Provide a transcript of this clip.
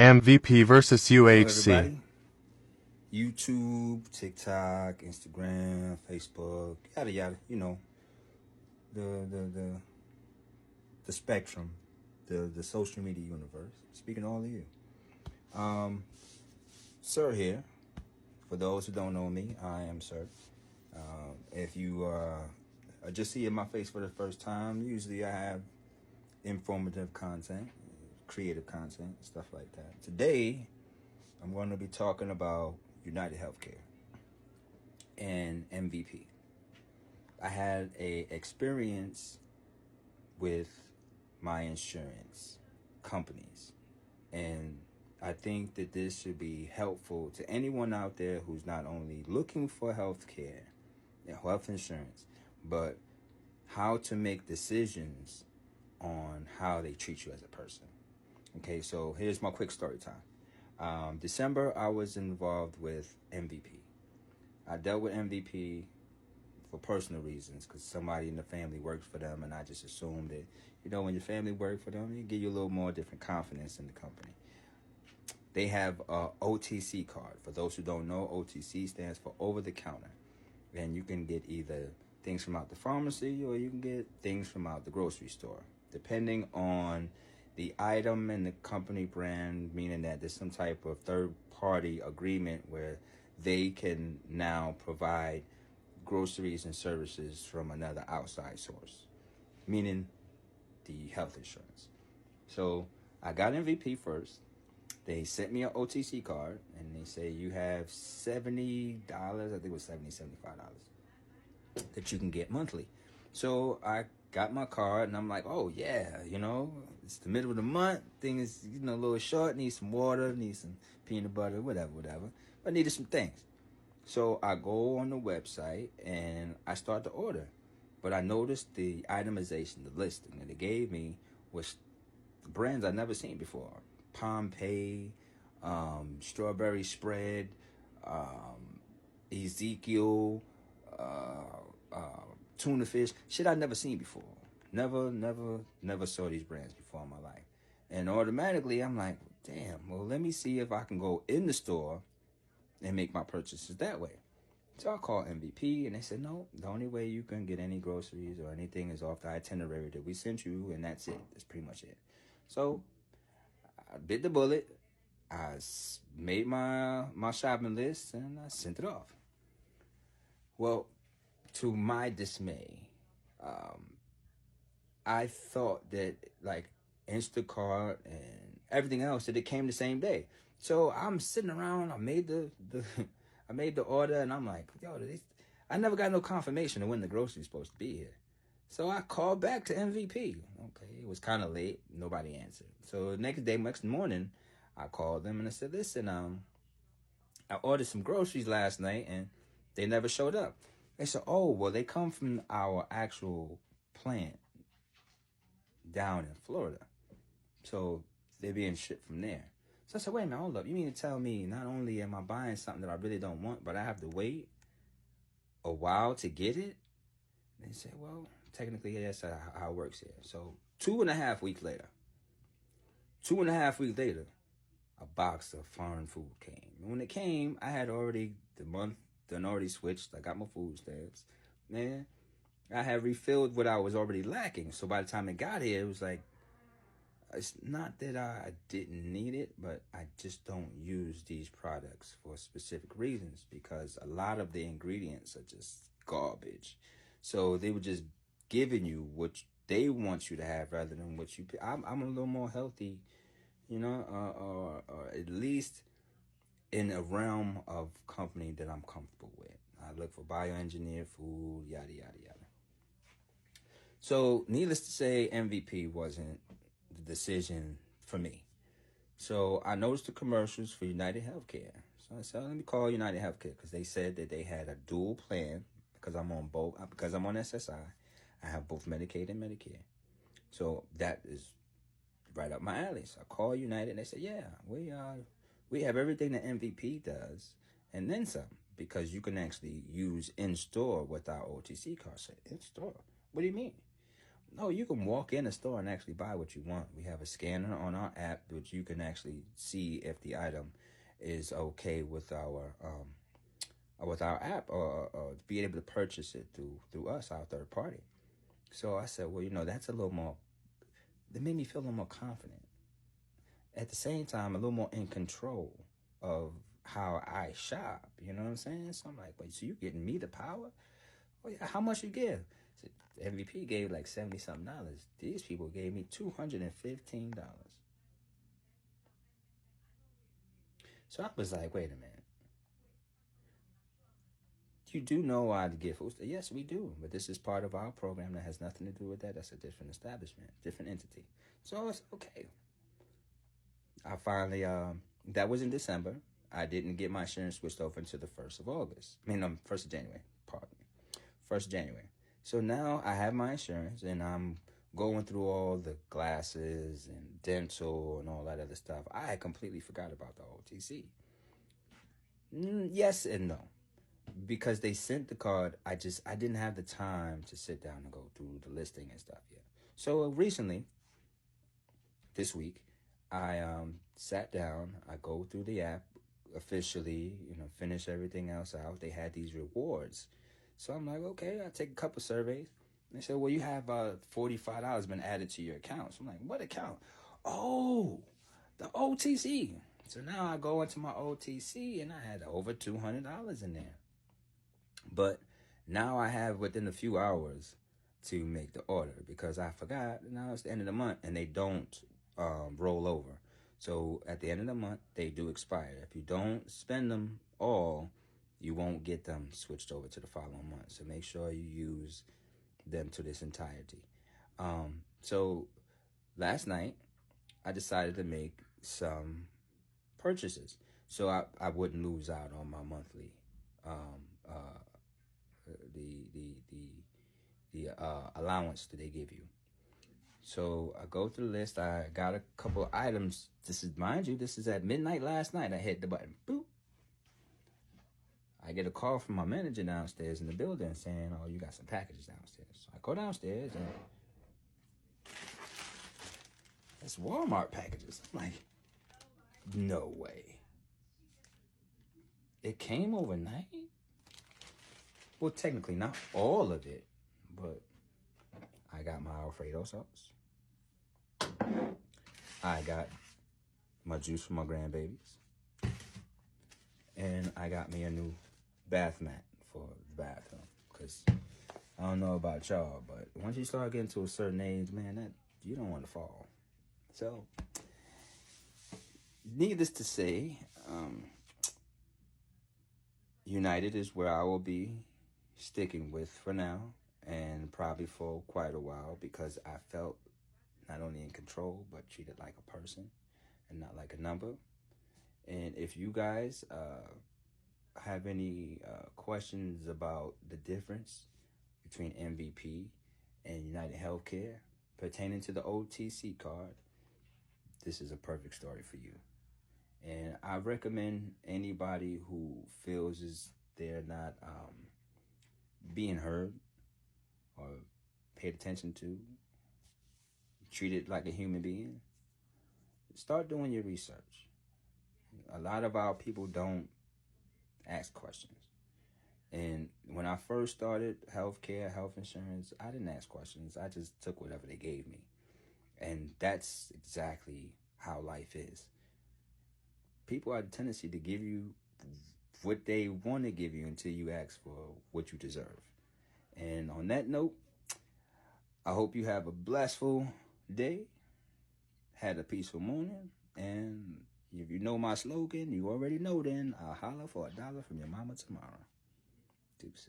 MVP versus Hello, UHC. everybody. YouTube, TikTok, Instagram, Facebook, yada yada. You know, the spectrum, the social media universe. Speaking to all of you, Sir here. For those who don't know me, I am Sir. If you are just seeing my face for the first time, usually I have informative content, creative content, stuff like that. Today, I'm going to be talking about United Healthcare and MVP. I had a experience with my insurance companies, and I think that this should be helpful to anyone out there who's not only looking for health care and health insurance, but how to make decisions on how they treat you as a person. Okay, so here's my quick story time. December, I was involved with MVP. I dealt with MVP for personal reasons because somebody in the family works for them, and I just assumed that, when your family works for them, it give you a little more different confidence in the company. They have a OTC card. For those who don't know, OTC stands for over the counter, and you can get either things from out the pharmacy or you can get things from out the grocery store, depending on the item and the company brand, meaning that there's some type of third-party agreement where they can now provide groceries and services from another outside source, meaning the health insurance. So I got MVP first. They sent me an OTC card, and they say you have $70, I think it was $70, $75, that you can get monthly. So I got my card, and I'm like, oh, yeah, it's the middle of the month. Thing is, a little short. Need some water, need some peanut butter, whatever. But I needed some things. So I go on the website, and I start to order. But I noticed the itemization, the listing that they gave me was brands I'd never seen before. Pompeii, strawberry spread, Ezekiel, tuna fish, shit I'd never seen before. Never saw these brands before in my life. And automatically I'm like, damn, well, let me see if I can go in the store and make my purchases that way. So I called MVP, and they said, no, the only way you can get any groceries or anything is off the itinerary that we sent you, and that's it. That's pretty much it. So I bit the bullet. I made my shopping list, and I sent it off. Well, to my dismay, I thought that, like, Instacart and everything else, that it came the same day. So I'm sitting around. I made the order, and I'm like, I never got no confirmation of when the grocery's supposed to be here. So I called back to MVP. Okay, it was kind of late. Nobody answered. So next morning, I called them and I said, listen, I ordered some groceries last night and they never showed up. They said, oh, well, they come from our actual plant down in Florida. So they're being shipped from there. So I said, wait a minute, hold up. You mean to tell me not only am I buying something that I really don't want, but I have to wait a while to get it? And they said, well, technically, that's how it works here. So 2.5 weeks later, a box of foreign food came. And when it came, I had already, the month done already switched. I got my food stamps. Man, I had refilled what I was already lacking. So by the time it got here, it was like, it's not that I didn't need it, but I just don't use these products for specific reasons because a lot of the ingredients are just garbage. So they were just giving you what they want you to have rather than what you. I'm a little more healthy, or at least in a realm of company that I'm comfortable with. I look for bioengineered food, yada yada yada. So needless to say, MVP wasn't the decision for me. So I noticed the commercials for United Healthcare. So I said, let me call United Healthcare because they said that they had a dual plan because I'm on SSI. I have both Medicaid and Medicare. So that is right up my alley. So I call United and they said, yeah, we have everything that MVP does and then some because you can actually use in-store with our OTC card. I said, in-store? What do you mean? No, you can walk in a store and actually buy what you want. We have a scanner on our app, which you can actually see if the item is okay with our app, or be able to purchase it through us, our third party. So I said, well, that's a little more. That made me feel a little more confident. At the same time, a little more in control of how I shop. You know what I'm saying? So I'm like, wait, so you getting me the power? Oh yeah, how much you give? So MVP gave like $70-something. These people gave me $215. So I was like, wait a minute. You do know how to get food? Yes, we do. But this is part of our program that has nothing to do with that. That's a different establishment, different entity. So it's okay. I finally, that was in December. I didn't get my insurance switched over until the 1st of August. 1st of January. Pardon me. 1st of January. So now I have my insurance, and I'm going through all the glasses and dental and all that other stuff. I had completely forgot about the OTC. Yes and no. Because they sent the card, I didn't have the time to sit down and go through the listing and stuff yet. So recently, this week, I sat down, I go through the app officially, finish everything else out. They had these rewards. So I'm like, okay, I take a couple surveys. They said, well, you have $45 been added to your account. So I'm like, what account? Oh, the OTC. So now I go into my OTC, and I had over $200 in there. But now I have within a few hours to make the order, because I forgot. Now it's the end of the month, and they don't roll over. So at the end of the month, they do expire. If you don't spend them all, you won't get them switched over to the following month. So make sure you use them to this entirety. So last night, I decided to make some purchases so I wouldn't lose out on my monthly the allowance that they give you. So I go through the list. I got a couple of items. This is at midnight last night. I hit the button. Boop. I get a call from my manager downstairs in the building saying, oh, you got some packages downstairs. So I go downstairs, and it's Walmart packages. I'm like, no way. It came overnight? Well, technically not all of it, but I got my Alfredo sauce. I got my juice for my grandbabies. And I got me a new bath mat for the bathroom. Because I don't know about y'all, but once you start getting to a certain age, man, that you don't want to fall. So, needless to say, United is where I will be sticking with for now, and probably for quite a while, because I felt not only in control, but treated like a person and not like a number. And if you guys have any questions about the difference between MVP and United Healthcare pertaining to the OTC card, this is a perfect story for you. And I recommend anybody who feels as they're not being heard or paid attention to, treated like a human being, start doing your research. A lot of our people don't ask questions. And when I first started healthcare, health insurance, I didn't ask questions. I just took whatever they gave me. And that's exactly how life is. People have a tendency to give you what they want to give you until you ask for what you deserve. And on that note, I hope you have a blissful day, had a peaceful morning, and if you know my slogan, you already know then, I'll holler for $1 from your mama tomorrow. Deuces.